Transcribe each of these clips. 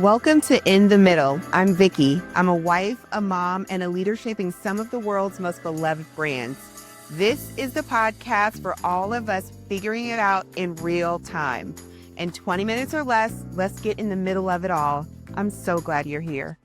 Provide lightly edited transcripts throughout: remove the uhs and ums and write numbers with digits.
Welcome to In the Middle. I'm Vykky. I'm a wife, a mom, and a leader shaping some of the world's most beloved brands. This is the podcast for all of us figuring it out in real time. In 20 minutes or less, let's get in the middle of it all. I'm so glad you're here.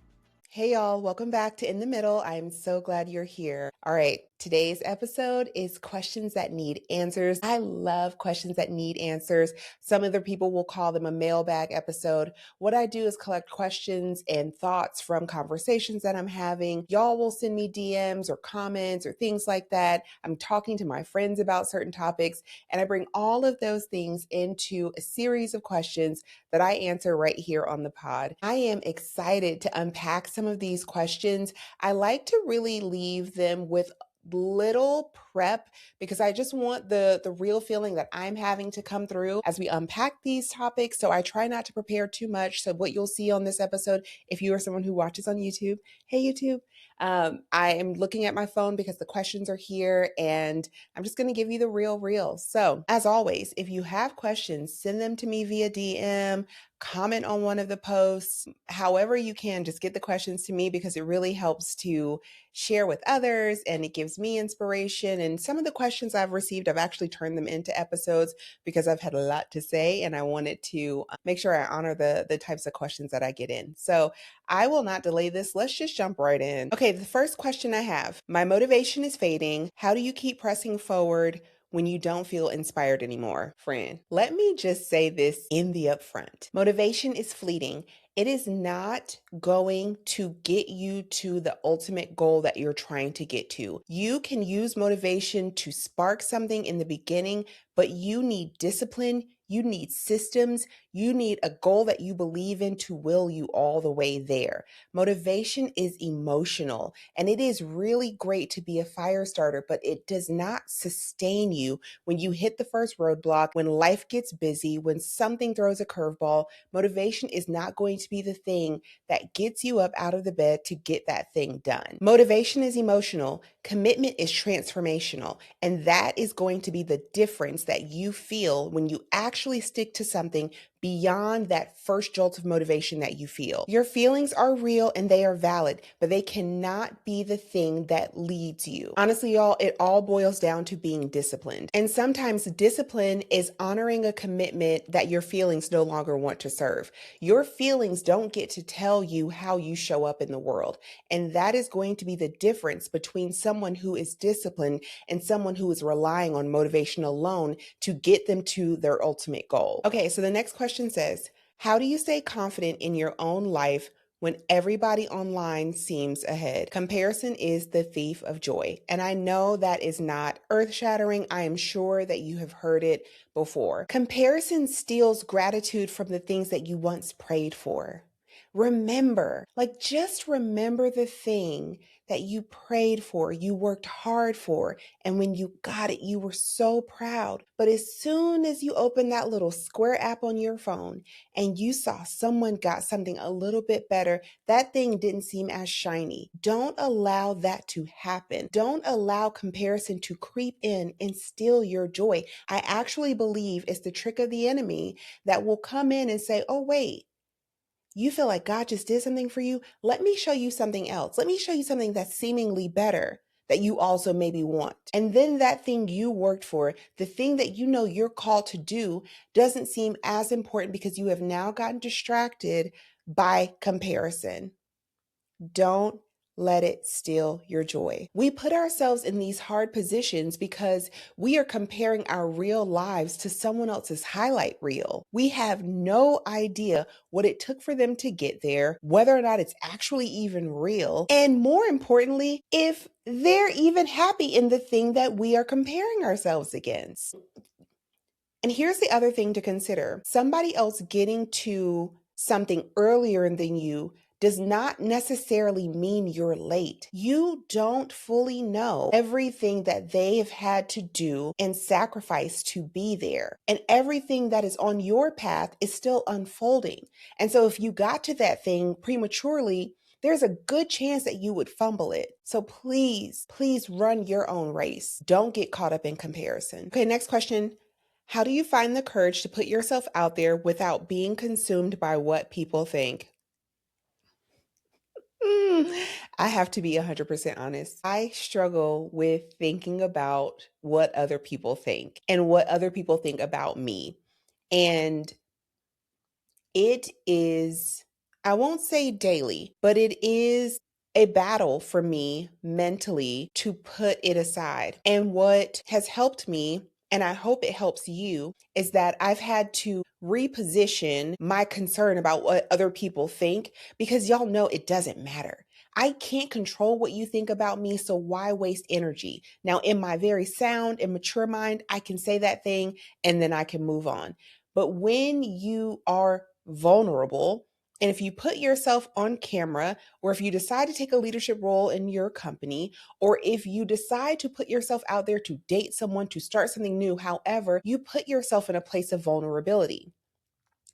Hey y'all, welcome back to In the Middle. I'm so glad you're here. All right, today's episode is questions that need answers. I love questions that need answers. Some other people will call them a mailbag episode. What I do is collect questions and thoughts from conversations that I'm having. Y'all will send me DMs or comments or things like that. I'm talking to my friends about certain topics, and I bring all of those things into a series of questions that I answer right here on the pod. I am excited to unpack some of these questions. I like to really leave them with little prep because I just want the real feeling that I'm having to come through as we unpack these topics. So I try not to prepare too much. So what you'll see on this episode, if you are someone who watches on YouTube, hey YouTube, I am looking at my phone because the questions are here and I'm just going to give you the real. So as always, if you have questions, send them to me via DM, comment on one of the posts, however you can, just get the questions to me because it really helps to share with others and it gives me inspiration. And some of the questions I've received, I've actually turned them into episodes because I've had a lot to say and I wanted to make sure I honor the types of questions that I get in. So I will not delay this. Let's just jump right in. Okay, the first question I have, my motivation is fading. How do you keep pressing forward when you don't feel inspired anymore? Friend, let me just say this in the upfront. Motivation is fleeting. It is not going to get you to the ultimate goal that you're trying to get to. You can use motivation to spark something in the beginning, but you need discipline. You need systems. You need a goal that you believe in to will you all the way there. Motivation is emotional, and it is really great to be a fire starter, but it does not sustain you when you hit the first roadblock, when life gets busy, when something throws a curveball. Motivation is not going to be the thing that gets you up out of the bed to get that thing done. Motivation is emotional. Commitment is transformational. And that is going to be the difference that you feel when you actually stick to something beyond that first jolt of motivation that you feel. Your feelings are real and they are valid, but they cannot be the thing that leads you. Honestly, y'all, it all boils down to being disciplined. And sometimes discipline is honoring a commitment that your feelings no longer want to serve. Your feelings don't get to tell you how you show up in the world. And that is going to be the difference between someone who is disciplined and someone who is relying on motivation alone to get them to their ultimate goal. Okay, so the next question says, how do you stay confident in your own life when everybody online seems ahead? Comparison is the thief of joy. And I know that is not earth-shattering. I am sure that you have heard it before. Comparison steals gratitude from the things that you once prayed for. Just remember the thing that you prayed for, you worked hard for, and when you got it, you were so proud. But as soon as you opened that little square app on your phone and you saw someone got something a little bit better, that thing didn't seem as shiny. Don't allow that to happen. Don't allow comparison to creep in and steal your joy. I actually believe it's the trick of the enemy that will come in and say, oh, wait. You feel like God just did something for you? Let me show you something else. Let me show you something that's seemingly better that you also maybe want. And then that thing you worked for, the thing that you know you're called to do, doesn't seem as important because you have now gotten distracted by comparison. Don't let it steal your joy. We put ourselves in these hard positions because we are comparing our real lives to someone else's highlight reel. We have no idea what it took for them to get there, whether or not it's actually even real, and more importantly, if they're even happy in the thing that we are comparing ourselves against. And here's the other thing to consider. Somebody else getting to something earlier than you does not necessarily mean you're late. You don't fully know everything that they've had to do and sacrifice to be there. And everything that is on your path is still unfolding. And so if you got to that thing prematurely, there's a good chance that you would fumble it. So please run your own race. Don't get caught up in comparison. Okay, next question. How do you find the courage to put yourself out there without being consumed by what people think? I have to be 100% honest. I struggle with thinking about what other people think and what other people think about me. And it is, I won't say daily, but it is a battle for me mentally to put it aside. And what has helped me, and I hope it helps you, is that I've had to reposition my concern about what other people think because y'all know it doesn't matter. I can't control what you think about me, so why waste energy? Now, in my very sound and mature mind, I can say that thing and then I can move on. But when you are vulnerable, and if you put yourself on camera, or if you decide to take a leadership role in your company, or if you decide to put yourself out there to date someone, to start something new, however, you put yourself in a place of vulnerability.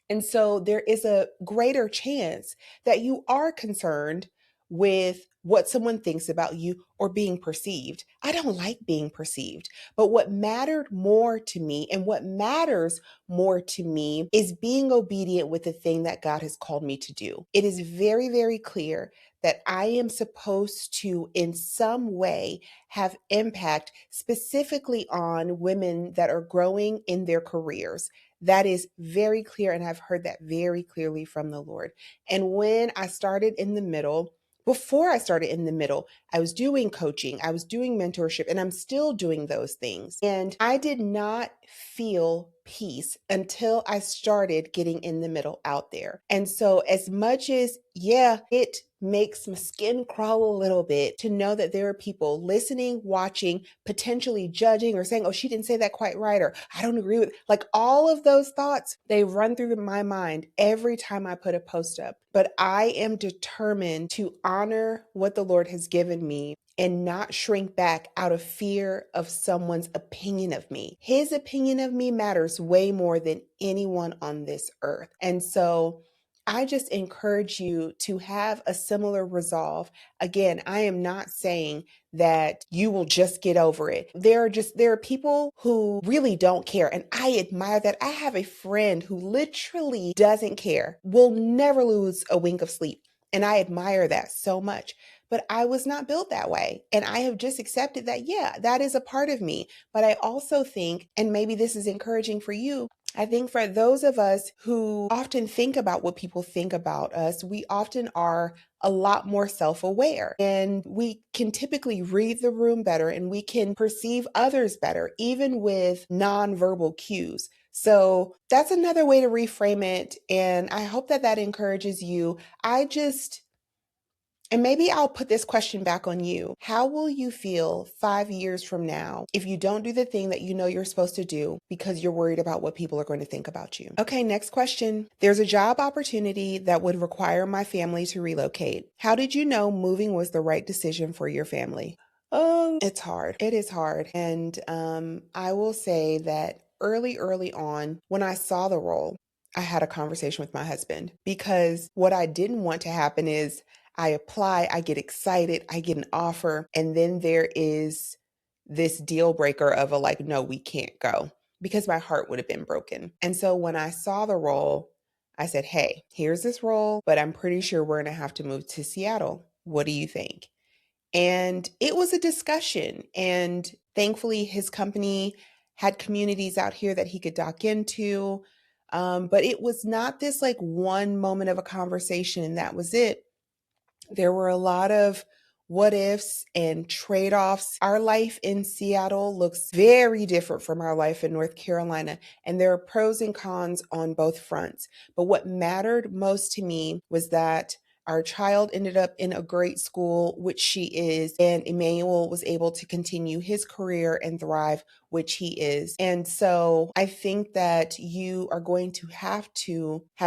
And so there is a greater chance that you are concerned with what someone thinks about you or being perceived. I don't like being perceived, but what mattered more to me and what matters more to me is being obedient with the thing that God has called me to do. It is very, very clear that I am supposed to, in some way, have impact specifically on women that are growing in their careers. That is very clear, and I've heard that very clearly from the Lord. And when I started in the middle, before I started in the middle, I was doing coaching, I was doing mentorship, and I'm still doing those things. And I did not feel peace until I started getting in the middle out there. And so, as much as, yeah, it makes my skin crawl a little bit to know that there are people listening, watching, potentially judging or saying, oh, she didn't say that quite right, or I don't agree with, like all of those thoughts, they run through my mind every time I put a post up. But I am determined to honor what the Lord has given me and not shrink back out of fear of someone's opinion of me. His opinion of me matters way more than anyone on this earth. And so I just encourage you to have a similar resolve. Again, I am not saying that you will just get over it. There are people who really don't care, and I admire that. I have a friend who literally doesn't care, will never lose a wink of sleep, and I admire that so much. But I was not built that way. And I have just accepted that, yeah, that is a part of me. But I also think, and maybe this is encouraging for you, I think for those of us who often think about what people think about us, we often are a lot more self-aware, and we can typically read the room better and we can perceive others better, even with nonverbal cues. So that's another way to reframe it. And I hope that that encourages you. And maybe I'll put this question back on you. How will you feel 5 years from now if you don't do the thing that you know you're supposed to do because you're worried about what people are going to think about you? Okay, next question. There's a job opportunity that would require my family to relocate. How did you know moving was the right decision for your family? Oh, it's hard. It is hard. And I will say that early on, when I saw the role, I had a conversation with my husband because what I didn't want to happen is I apply, I get excited, I get an offer, and then there is this deal breaker of a like, no, we can't go, because my heart would have been broken. And so when I saw the role, I said, hey, here's this role, but I'm pretty sure we're going to have to move to Seattle. What do you think? And it was a discussion. And thankfully, his company had communities out here that he could dock into. But it was not this like one moment of a conversation and that was it. There were a lot of what ifs and trade offs. Our life in Seattle looks very different from our life in North Carolina, and there are pros and cons on both fronts. But what mattered most to me was that our child ended up in a great school, which she is, and Emmanuel was able to continue his career and thrive, which he is. And so I think that you are going to have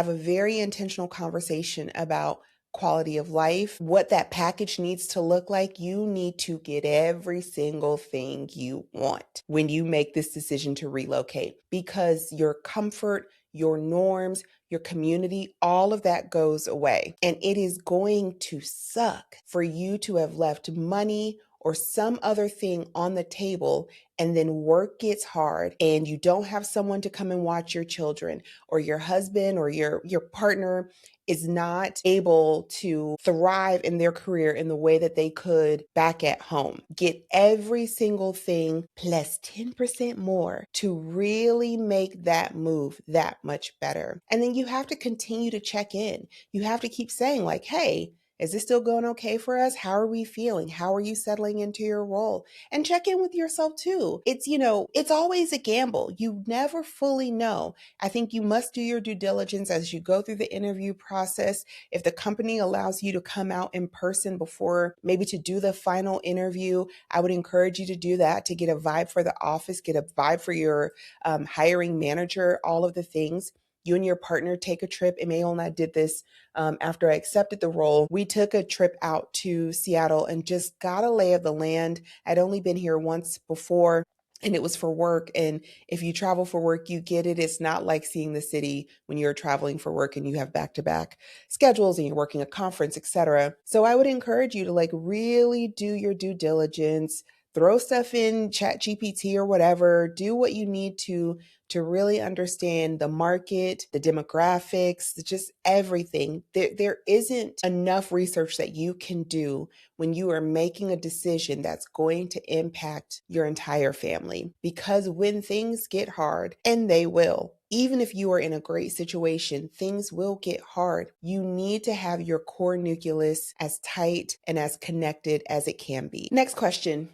a very intentional conversation about quality of life, what that package needs to look like. You need to get every single thing you want when you make this decision to relocate, because your comfort, your norms, your community, all of that goes away. And it is going to suck for you to have left money or some other thing on the table, and then work gets hard and you don't have someone to come and watch your children, or your husband or your partner is not able to thrive in their career in the way that they could back at home, get every single thing plus 10% more to really make that move that much better. And then you have to continue to check in. You have to keep saying, like, hey, is this still going okay for us? How are we feeling? How are you settling into your role? And check in with yourself too. It's always a gamble. You never fully know. I think you must do your due diligence as you go through the interview process. If the company allows you to come out in person before, maybe to do the final interview, I would encourage you to do that, to get a vibe for the office, get a vibe for your hiring manager, all of the things. You and your partner take a trip. Emmanuel and I did this after I accepted the role. We took a trip out to Seattle and just got a lay of the land. I'd only been here once before, and it was for work. And if you travel for work, you get it. It's not like seeing the city when you're traveling for work and you have back-to-back schedules and you're working a conference, etc. So I would encourage you to like really do your due diligence, throw stuff in Chat GPT or whatever, do what you need to really understand the market, the demographics, just everything. There isn't enough research that you can do when you are making a decision that's going to impact your entire family. Because when things get hard, and they will, even if you are in a great situation, things will get hard. You need to have your core nucleus as tight and as connected as it can be. Next question.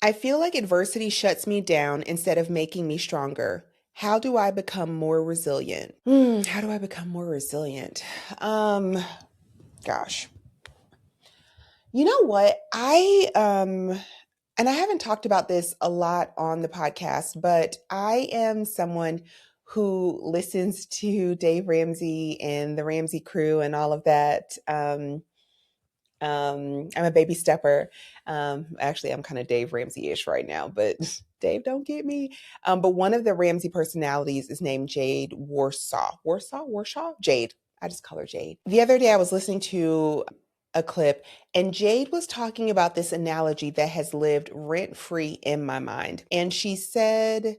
I feel like adversity shuts me down instead of making me stronger. How do I become more resilient? How do I become more resilient? Gosh. You know what? And I haven't talked about this a lot on the podcast, but I am someone who listens to Dave Ramsey and the Ramsey crew and all of that. I'm a baby stepper. Actually, I'm kind of Dave Ramsey-ish right now, but Dave, don't get me. But one of the Ramsey personalities is named Jade Warshaw? Jade. I just call her Jade. The other day I was listening to a clip and Jade was talking about this analogy that has lived rent-free in my mind. And she said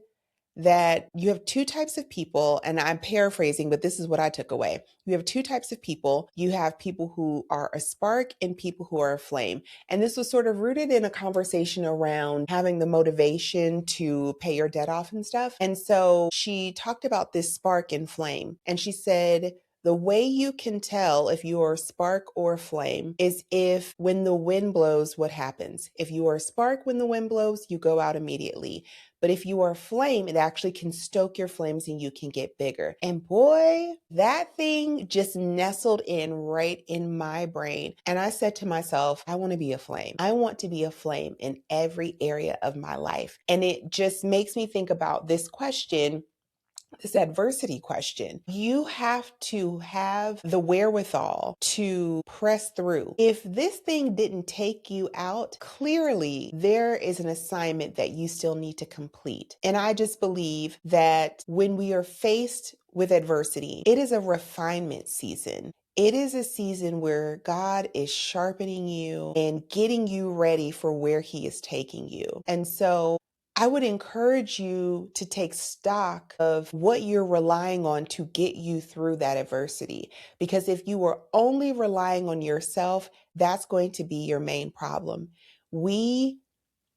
that you have two types of people, and I'm paraphrasing, but this is what I took away. You have two types of people. You have people who are a spark and people who are a flame. And this was sort of rooted in a conversation around having the motivation to pay your debt off and stuff. And so she talked about this spark and flame. And she said, the way you can tell if you are a spark or a flame is if when the wind blows, what happens? If you are a spark when the wind blows, you go out immediately. But if you are a flame, it actually can stoke your flames and you can get bigger. And boy, that thing just nestled in right in my brain. And I said to myself, I want to be a flame. I want to be a flame in every area of my life. And it just makes me think about this question, this adversity question. You have to have the wherewithal to press through. If this thing didn't take you out, clearly there is an assignment that you still need to complete. And I just believe that when we are faced with adversity, it is a refinement season. It is a season where God is sharpening you and getting you ready for where He is taking you. And so I would encourage you to take stock of what you're relying on to get you through that adversity. Because if you are only relying on yourself, that's going to be your main problem. We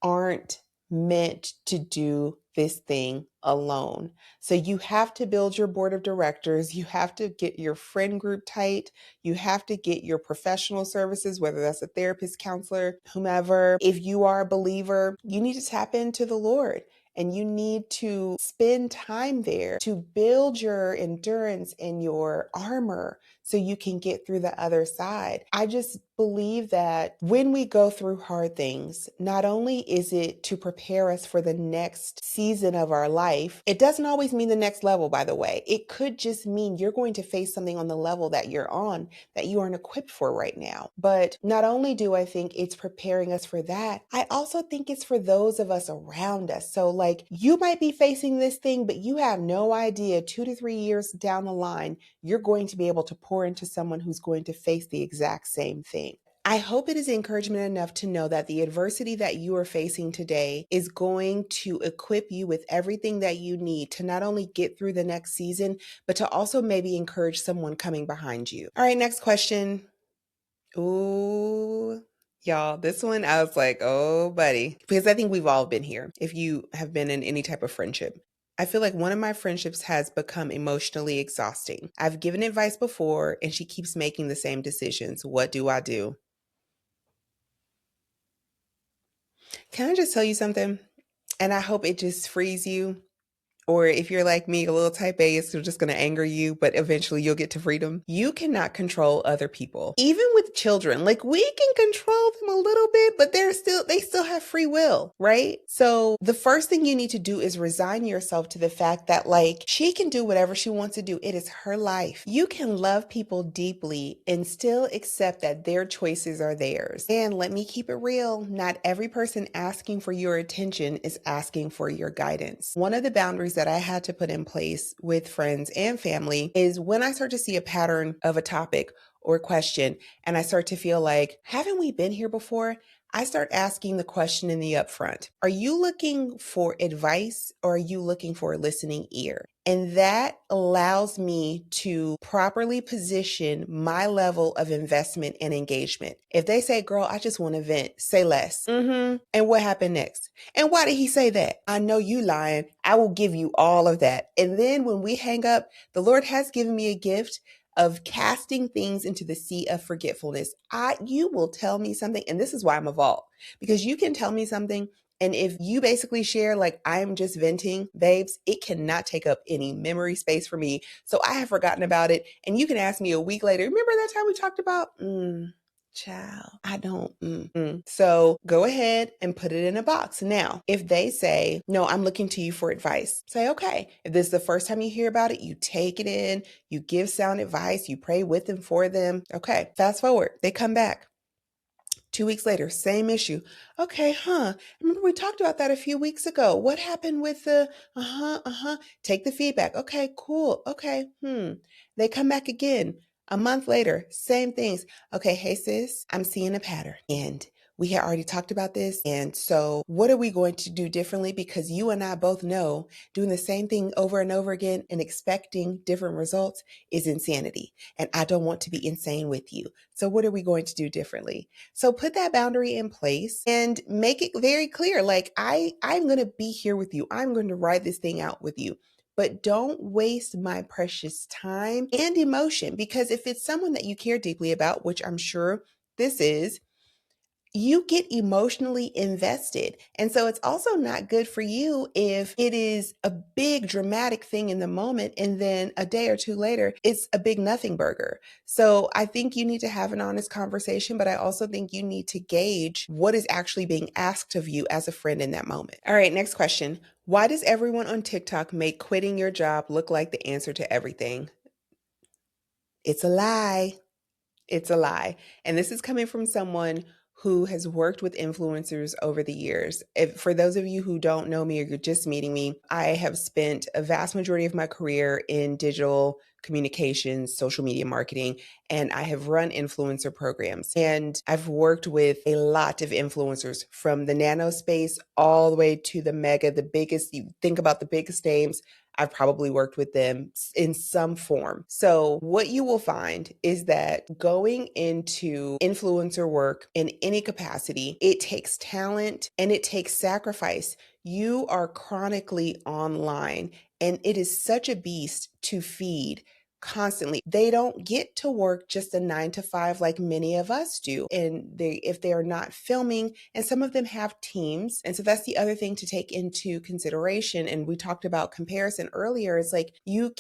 aren't meant to do this thing alone. So you have to build your board of directors. You have to get your friend group tight. You have to get your professional services, whether that's a therapist, counselor, whomever. If you are a believer, you need to tap into the Lord. And you need to spend time there to build your endurance and your armor so you can get through the other side. I just believe that when we go through hard things, not only is it to prepare us for the next season of our life, it doesn't always mean the next level, by the way. It could just mean you're going to face something on the level that you're on that you aren't equipped for right now. But not only do I think it's preparing us for that, I also think it's for those of us around us. So like you might be facing this thing, but you have no idea 2 to 3 years down the line, you're going to be able to pour into someone who's going to face the exact same thing. I hope it is encouragement enough to know that the adversity that you are facing today is going to equip you with everything that you need to not only get through the next season, but to also maybe encourage someone coming behind you. All right, next question. Ooh, y'all, this one I was like, oh, buddy, because I think we've all been here if you have been in any type of friendship. I feel like one of my friendships has become emotionally exhausting. I've given advice before and she keeps making the same decisions. What do I do? Can I just tell you something? And I hope it just frees you. Or if you're like me, a little type A, it's just going to anger you, but eventually you'll get to freedom. You cannot control other people. Even with children, like we can control them a little bit, but they still have free will, right? So the first thing you need to do is resign yourself to the fact that like she can do whatever she wants to do. It is her life. You can love people deeply and still accept that their choices are theirs. And let me keep it real. Not every person asking for your attention is asking for your guidance. One of the boundaries that I had to put in place with friends and family is when I start to see a pattern of a topic or question and I start to feel like, haven't we been here before? I start asking the question in the upfront. Are you looking for advice or are you looking for a listening ear? And that allows me to properly position my level of investment and engagement. If they say, girl, I just want to vent, say less. And what happened next? And why did he say that? I know you lying. I will give you all of that. And then when we hang up, the Lord has given me a gift of casting things into the sea of forgetfulness. You will tell me something, and this is why I'm a vault, because you can tell me something, and if you basically share like I'm just venting, babes, it cannot take up any memory space for me. So I have forgotten about it, and you can ask me a week later, remember that time we talked about? Child, I don't. So go ahead and put it in a box. Now, if they say, no, I'm looking to you for advice, say, okay, if this is the first time you hear about it, you take it in, you give sound advice, you pray with them for them. Okay, fast forward, they come back. 2 weeks later, same issue. Okay, remember we talked about that a few weeks ago. What happened with the, take the feedback. Okay, cool. Okay, They come back again. A month later, same things. Okay, hey sis, I'm seeing a pattern. And we had already talked about this. And so what are we going to do differently? Because you and I both know doing the same thing over and over again and expecting different results is insanity. And I don't want to be insane with you. So what are we going to do differently? So put that boundary in place and make it very clear. Like I'm going to be here with you. I'm going to ride this thing out with you. But don't waste my precious time and emotion, because if it's someone that you care deeply about, which I'm sure this is, you get emotionally invested. And so it's also not good for you if it is a big dramatic thing in the moment and then a day or two later, it's a big nothing burger. So I think you need to have an honest conversation, but I also think you need to gauge what is actually being asked of you as a friend in that moment. All right, next question. Why does everyone on TikTok make quitting your job look like the answer to everything? It's a lie. It's a lie. And this is coming from someone who has worked with influencers over the years. For those of you who don't know me or you're just meeting me, I have spent a vast majority of my career in digital communications, social media marketing, and I have run influencer programs. And I've worked with a lot of influencers from the nano space all the way to the mega, the biggest. You think about the biggest names, I've probably worked with them in some form. So what you will find is that going into influencer work in any capacity, it takes talent and it takes sacrifice. You are chronically online and it is such a beast to feed constantly. They don't get to work just a 9 to 5 like many of us do. And if they are not filming, and some of them have teams. And so that's the other thing to take into consideration. And we talked about comparison earlier. It's like you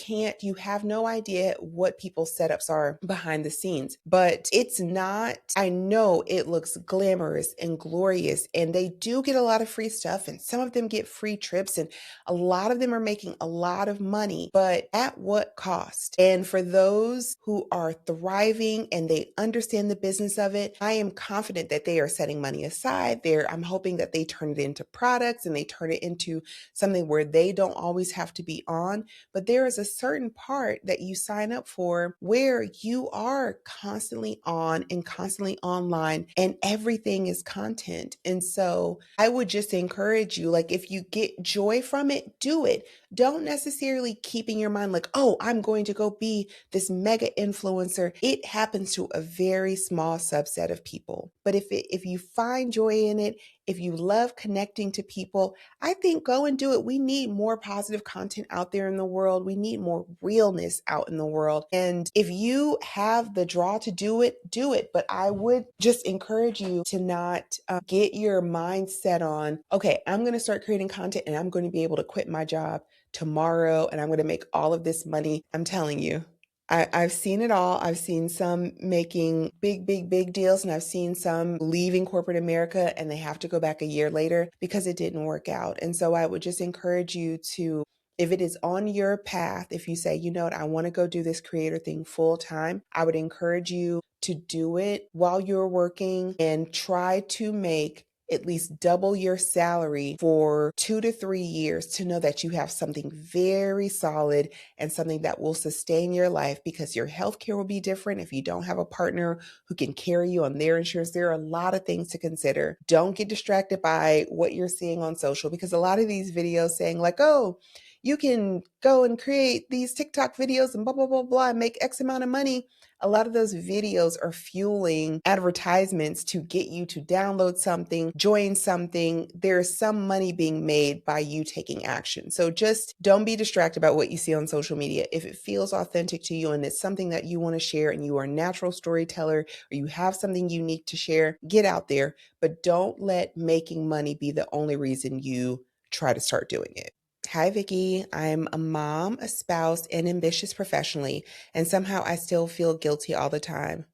have no idea what people's setups are behind the scenes, but it's not, I know it looks glamorous and glorious and they do get a lot of free stuff and some of them get free trips and a lot of them are making a lot of money, but at what cost? And for those who are thriving and they understand the business of it, I am confident that they are setting money aside. I'm hoping that they turn it into products and they turn it into something where they don't always have to be on. But there is a certain part that you sign up for where you are constantly on and constantly online, and everything is content. And so I would just encourage you, like, if you get joy from it, do it. Don't necessarily keep in your mind like, oh, I'm going to go be this mega influencer. It happens to a very small subset of people. But if you find joy in it, if you love connecting to people, I think go and do it. We need more positive content out there in the world. We need more realness out in the world. And if you have the draw to do it, do it. But I would just encourage you to not get your mind set on, okay, I'm going to start creating content and I'm going to be able to quit my job tomorrow and I'm going to make all of this money. I'm telling you, I've seen it all. I've seen some making big deals, and I've seen some leaving corporate America and they have to go back a year later because it didn't work out. And so I would just encourage you to, if it is on your path, if you say, you know what, I want to go do this creator thing full time, I would encourage you to do it while you're working and try to make at least double your salary for 2 to 3 years to know that you have something very solid and something that will sustain your life, because your healthcare will be different if you don't have a partner who can carry you on their insurance. There are a lot of things to consider. Don't get distracted by what you're seeing on social, because a lot of these videos saying like, oh, you can go and create these TikTok videos and blah, blah, blah, blah, and make X amount of money. A lot of those videos are fueling advertisements to get you to download something, join something. There's some money being made by you taking action. So just don't be distracted about what you see on social media. If it feels authentic to you and it's something that you want to share and you are a natural storyteller or you have something unique to share, get out there. But don't let making money be the only reason you try to start doing it. Hi, Vykky. I'm a mom, a spouse, and ambitious professionally, and somehow I still feel guilty all the time.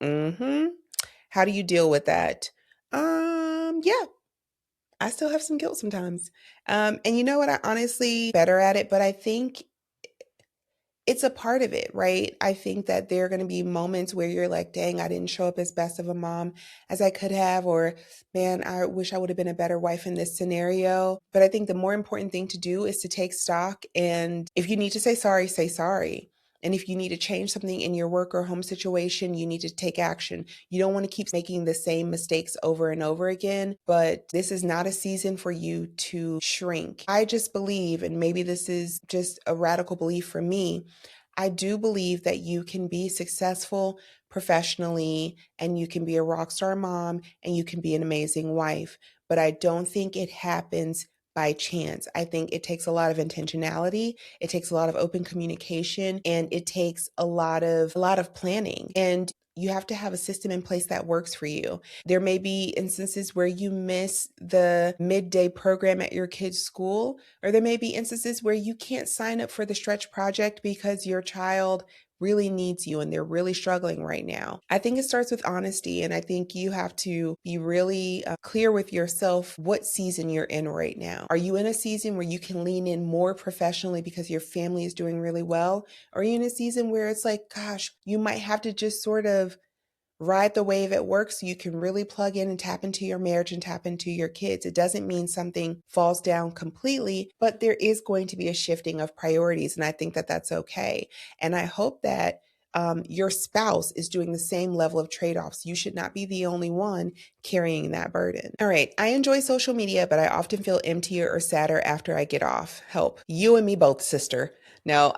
How do you deal with that? Yeah, I still have some guilt sometimes. And you know what? I honestly better at it, but I think it's a part of it, right? I think that there are going to be moments where you're like, dang, I didn't show up as best of a mom as I could have, or man, I wish I would have been a better wife in this scenario. But I think the more important thing to do is to take stock. And if you need to say sorry, say sorry. And if you need to change something in your work or home situation, you need to take action. You don't want to keep making the same mistakes over and over again, but this is not a season for you to shrink. I just believe, and maybe this is just a radical belief for me, I do believe that you can be successful professionally and you can be a rock star mom and you can be an amazing wife, but I don't think it happens by chance. I think it takes a lot of intentionality, it takes a lot of open communication, and it takes a lot of planning. And you have to have a system in place that works for you. There may be instances where you miss the midday program at your kid's school, or there may be instances where you can't sign up for the stretch project because your child really needs you and they're really struggling right now. I think it starts with honesty, and I think you have to be really clear with yourself what season you're in right now. Are you in a season where you can lean in more professionally because your family is doing really well? Or are you in a season where it's like, gosh, you might have to just sort of ride the wave at work so you can really plug in and tap into your marriage and tap into your kids? It doesn't mean something falls down completely, but there is going to be a shifting of priorities. And I think that that's okay. And I hope that your spouse is doing the same level of trade-offs. You should not be the only one carrying that burden. All right. I enjoy social media, but I often feel emptier or sadder after I get off. Help. You and me both, sister. No,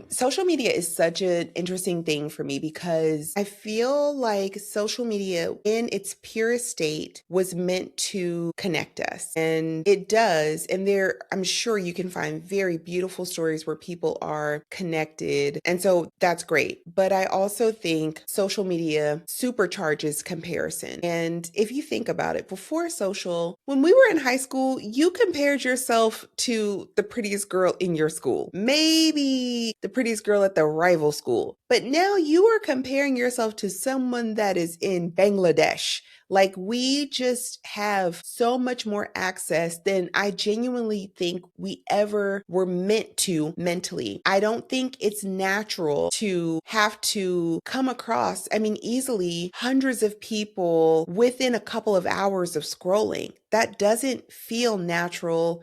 social media is such an interesting thing for me because I feel like social media in its purest state was meant to connect us, and it does. And I'm sure you can find very beautiful stories where people are connected. And so that's great. But I also think social media supercharges comparison. And if you think about it, before social, when we were in high school, you compared yourself to the prettiest girl in your school. Maybe be the prettiest girl at the rival school. But now you are comparing yourself to someone that is in Bangladesh. Like, we just have so much more access than I genuinely think we ever were meant to mentally. I don't think it's natural to have to come across, I mean, easily hundreds of people within a couple of hours of scrolling. That doesn't feel natural.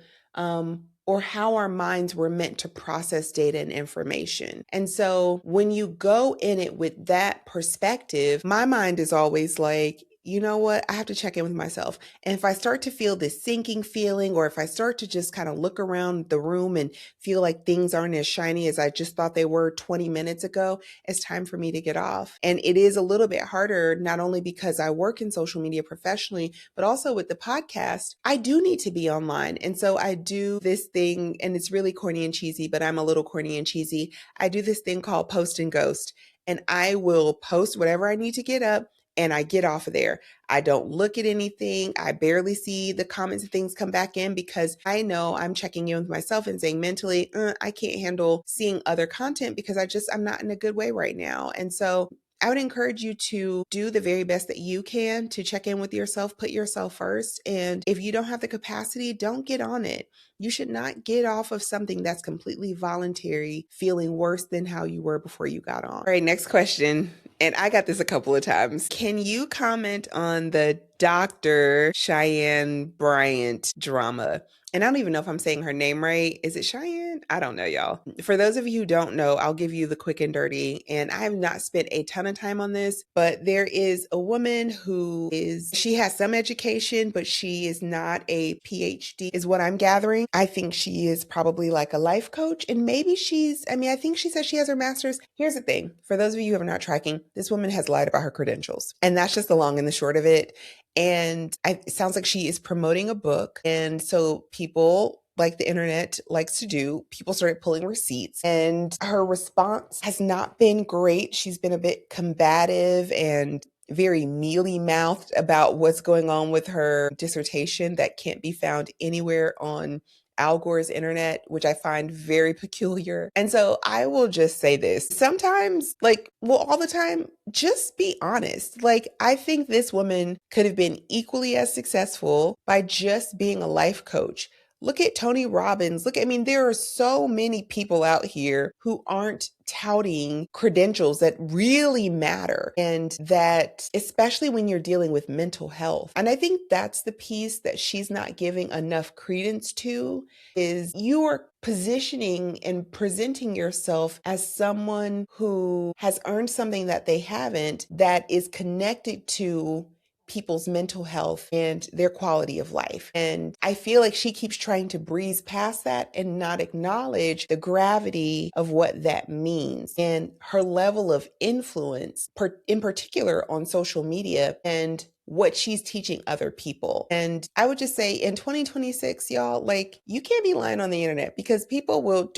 Or how our minds were meant to process data and information. And so when you go in it with that perspective, my mind is always like, you know what? I have to check in with myself. And if I start to feel this sinking feeling, or if I start to just kind of look around the room and feel like things aren't as shiny as I just thought they were 20 minutes ago, it's time for me to get off. And it is a little bit harder, not only because I work in social media professionally, but also with the podcast. I do need to be online. And so I do this thing, and it's really corny and cheesy, but I'm a little corny and cheesy. I do this thing called post and ghost, and I will post whatever I need to get up, and I get off of there. I don't look at anything. I barely see the comments and things come back in, because I know I'm checking in with myself and saying mentally, I can't handle seeing other content because I'm not in a good way right now. And so I would encourage you to do the very best that you can to check in with yourself, put yourself first. And if you don't have the capacity, don't get on it. You should not get off of something that's completely voluntary, feeling worse than how you were before you got on. All right, next question. And I got this a couple of times. Can you comment on the Dr. Cheyenne Bryant drama? And I don't even know if I'm saying her name right. Is it Cheyenne? I don't know, y'all. For those of you who don't know, I'll give you the quick and dirty. And I have not spent a ton of time on this, but there is a woman she has some education, but she is not a PhD, is what I'm gathering. I think she is probably like a life coach. And maybe I think she says she has her master's. Here's the thing. For those of you who are not tracking, this woman has lied about her credentials. And that's just the long and the short of it. And it sounds like she is promoting a book. And so people, like the internet likes to do, people started pulling receipts, and her response has not been great. She's been a bit combative and very mealy-mouthed about what's going on with her dissertation that can't be found anywhere on Al Gore's internet, which I find very peculiar. And so I will just say this. Sometimes, all the time, just be honest. Like, I think this woman could have been equally as successful by just being a life coach. Look at Tony Robbins. There are so many people out here who aren't touting credentials that really matter, and that, especially when you're dealing with mental health. And I think that's the piece that she's not giving enough credence to, is you are positioning and presenting yourself as someone who has earned something that they haven't, that is connected to people's mental health and their quality of life. And I feel like she keeps trying to breeze past that and not acknowledge the gravity of what that means and her level of influence, in particular on social media, and what she's teaching other people. And I would just say, in 2026, y'all, you can't be lying on the internet, because people will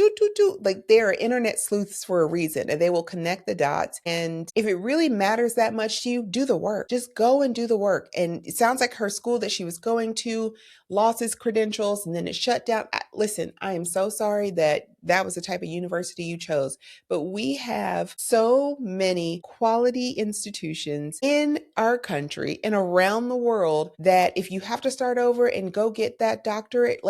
they are internet sleuths for a reason, and they will connect the dots. And if it really matters that much to you, do the work. Just go and do the work. And it sounds like her school that she was going to lost its credentials, and then it shut down. Listen, I am so sorry that was the type of university you chose, but we have so many quality institutions in our country and around the world that if you have to start over and go get that doctorate,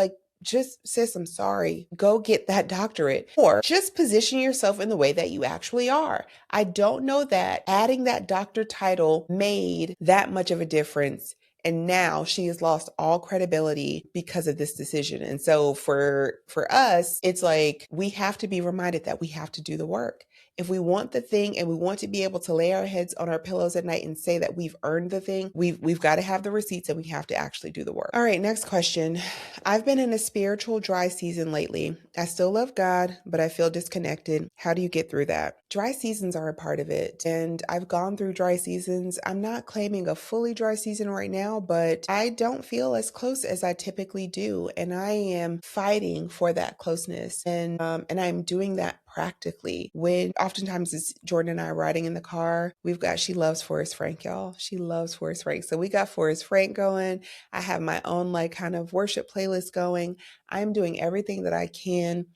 just, sis, I'm sorry, go get that doctorate, or just position yourself in the way that you actually are. I don't know that adding that doctor title made that much of a difference. And now she has lost all credibility because of this decision. And so for us, it's like, we have to be reminded that we have to do the work. If we want the thing and we want to be able to lay our heads on our pillows at night and say that we've earned the thing, we've got to have the receipts, and we have to actually do the work. All right, next question. I've been in a spiritual dry season lately. I still love God, but I feel disconnected. How do you get through that? Dry seasons are a part of it, and I've gone through dry seasons. I'm not claiming a fully dry season right now, but I don't feel as close as I typically do, and I am fighting for that closeness, and I'm doing that practically. When oftentimes it's Jordan and I riding in the car, she loves Forrest Frank, y'all. She loves Forrest Frank. So we got Forrest Frank going. I have my own kind of worship playlist going. I'm doing everything that I can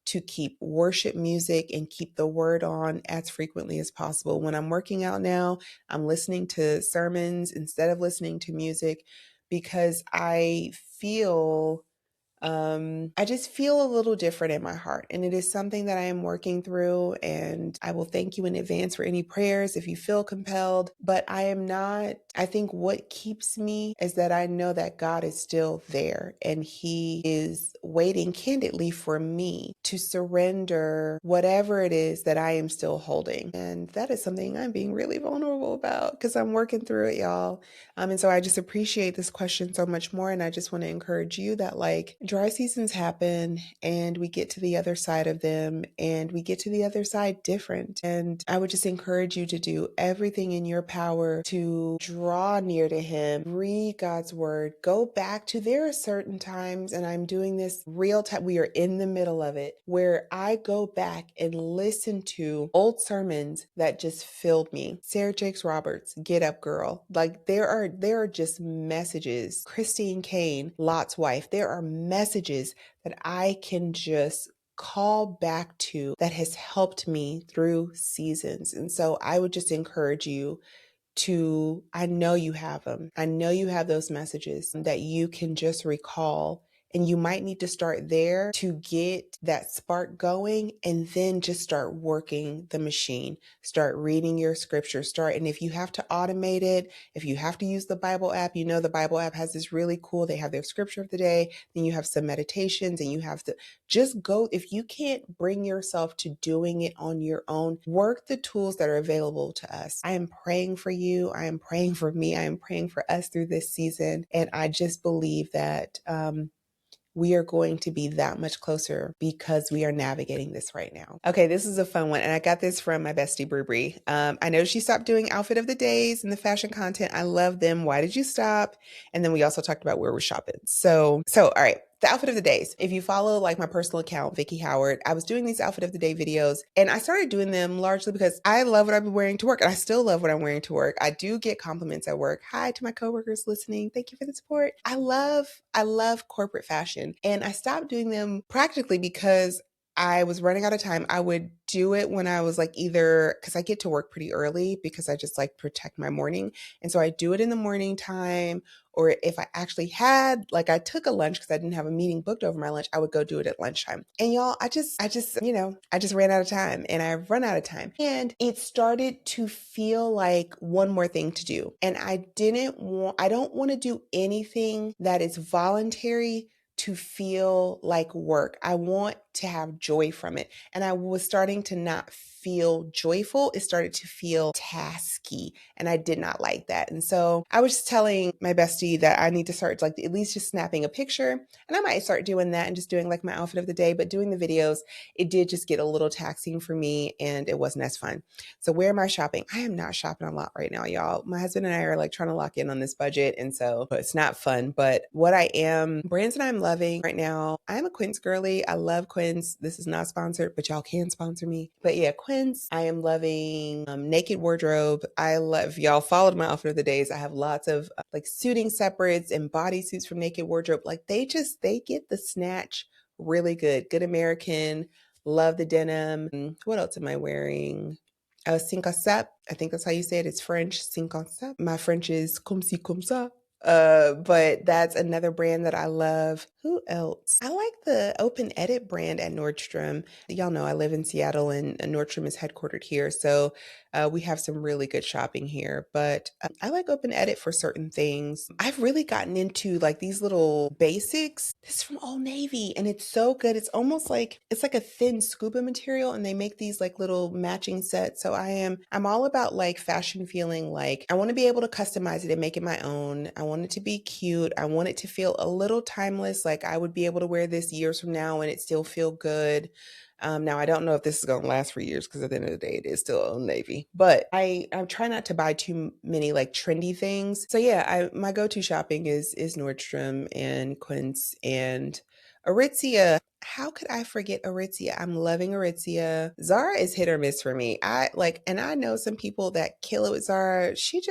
to keep worship music and keep the word on as frequently as possible. When I'm working out now, I'm listening to sermons instead of listening to music because I just feel a little different in my heart, and it is something that I am working through, and I will thank you in advance for any prayers if you feel compelled. But I think what keeps me is that I know that God is still there, and He is waiting candidly for me to surrender whatever it is that I am still holding. And that is something I'm being really vulnerable about because I'm working through it, y'all. And so I just appreciate this question so much more. And I just want to encourage you that dry seasons happen and we get to the other side of them and we get to the other side different. And I would just encourage you to do everything in your power to draw near to Him, read God's word, go back to, there are certain times, and I'm doing this real time, we are in the middle of it, where I go back and listen to old sermons that just filled me. Sarah Jakes Roberts, Get Up Girl. There are just messages. Christine Kane, Lot's wife. There are messages that I can just call back to that has helped me through seasons. And so I would just encourage you to, I know you have them. I know you have those messages that you can just recall. And you might need to start there to get that spark going and then just start working the machine. Start reading your scripture. And if you have to automate it, if you have to use the Bible app, the Bible app has this really cool, they have their scripture of the day, then you have some meditations, and you have to just go. If you can't bring yourself to doing it on your own, work the tools that are available to us. I am praying for you. I am praying for me. I am praying for us through this season. And I just believe that, we are going to be that much closer because we are navigating this right now. Okay, this is a fun one. And I got this from my bestie, Bree. I know she stopped doing outfit of the days and the fashion content. I love them. Why did you stop? And then we also talked about where we're shopping. So all right. The outfit of the days. If you follow my personal account, Vykky Howard, I was doing these outfit of the day videos, and I started doing them largely because I love what I've been wearing to work, and I still love what I'm wearing to work. I do get compliments at work. Hi to my coworkers listening. Thank you for the support. I love corporate fashion, and I stopped doing them practically because I was running out of time. I would do it when I was either, because I get to work pretty early because I just protect my morning. And so I do it in the morning time, or if I actually had, I took a lunch because I didn't have a meeting booked over my lunch, I would go do it at lunchtime. And y'all, I just ran out of time, and I've run out of time. And it started to feel like one more thing to do. And I don't want to do anything that is voluntary to feel like work. I want to have joy from it. And I was starting to not feel joyful. It started to feel tasky, and I did not like that. And so I was just telling my bestie that I need to start at least just snapping a picture, and I might start doing that and just doing my outfit of the day. But doing the videos, it did just get a little taxing for me, and it wasn't as fun. So where am I shopping? I am not shopping a lot right now, y'all. My husband and I are trying to lock in on this budget, and so it's not fun. But brands that I'm loving right now, I'm a Quince girly. I love Quince. This is not sponsored, but y'all can sponsor me. But yeah, Quince. I am loving Naked Wardrobe. If y'all followed my outfit of the days, I have lots of suiting separates and bodysuits from Naked Wardrobe. They get the snatch really good. Good American. Love the denim. What else am I wearing? Cinq Sep. I think that's how you say it. It's French. Cinq Sep. My French is comme ci, comme ça. But that's another brand that I love. Who else? I like the Open Edit brand at Nordstrom. Y'all know I live in Seattle, and Nordstrom is headquartered here. So we have some really good shopping here. But I like Open Edit for certain things. I've really gotten into these little basics. This is from Old Navy, and it's so good. It's almost it's like a thin scuba material, and they make these little matching sets. So I'm all about fashion feeling. I want to be able to customize it and make it my own. I want it to be cute. I want it to feel a little timeless. I would be able to wear this years from now and it still feel good. Now I don't know if this is going to last for years because at the end of the day, it is still Old Navy, but I'm trying not to buy too many trendy things. So yeah, my go-to shopping is Nordstrom and Quince and Aritzia. How could I forget Aritzia? I'm loving Aritzia. Zara is hit or miss for me. And I know some people that kill it with Zara. She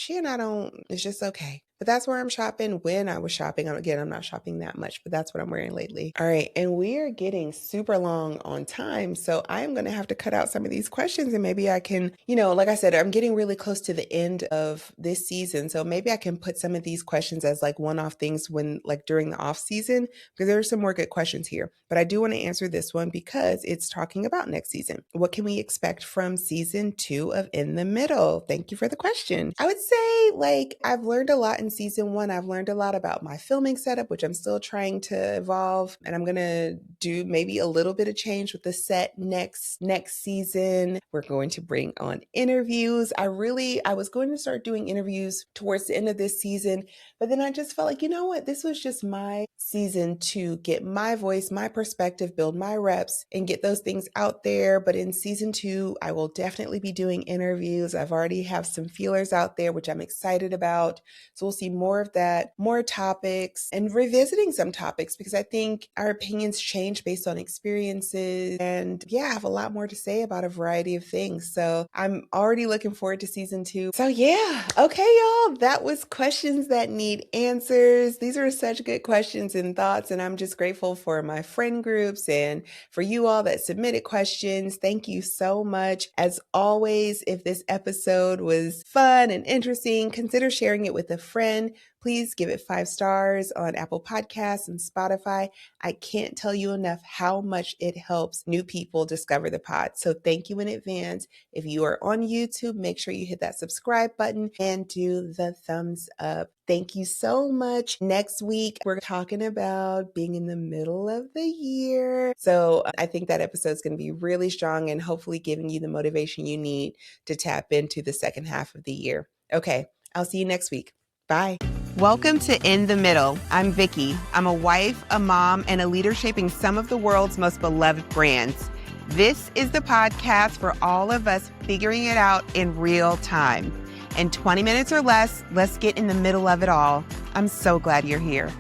and I don't, it's just okay. but that's where I'm shopping when I was shopping. Again, I'm not shopping that much, but that's what I'm wearing lately. All right. And we are getting super long on time. So I'm going to have to cut out some of these questions and maybe I can, like I said, I'm getting really close to the end of this season. So maybe I can put some of these questions as like one-off things when like during the off season, because there are some more good questions here. But I do want to answer this one because it's talking about next season. What can we expect from season 2 of In the Middle? Thank you for the question. I would say like I've learned a lot in season 1. I've learned a lot about my filming setup, which I'm still trying to evolve. And I'm going to do maybe a little bit of change with the set next season. We're going to bring on interviews. I was going to start doing interviews towards the end of this season, but then I just felt like, you know what? This was just my season to get my voice, my perspective, build my reps, and get those things out there. But in season 2, I will definitely be doing interviews. I've already have some feelers out there, which I'm excited about. So we'll see more of that, more topics, and revisiting some topics because I think our opinions change based on experiences. And yeah, I have a lot more to say about a variety of things. So I'm already looking forward to season 2. So yeah, okay, y'all, that was questions that need answers. These are such good questions and thoughts, and I'm just grateful for my friend groups and for you all that submitted questions. Thank you so much. As always, if this episode was fun and interesting, consider sharing it with a friend. Please give it 5 stars on Apple Podcasts and Spotify. I can't tell you enough how much it helps new people discover the pod. So thank you in advance. If you are on YouTube, make sure you hit that subscribe button and do the thumbs up. Thank you so much. Next week, we're talking about being in the middle of the year. So I think that episode is going to be really strong and hopefully giving you the motivation you need to tap into the second half of the year. Okay, I'll see you next week. Bye. Welcome to In the Middle. I'm Vykky. I'm a wife, a mom, and a leader shaping some of the world's most beloved brands. This is the podcast for all of us figuring it out in real time. In 20 minutes or less, let's get in the middle of it all. I'm so glad you're here.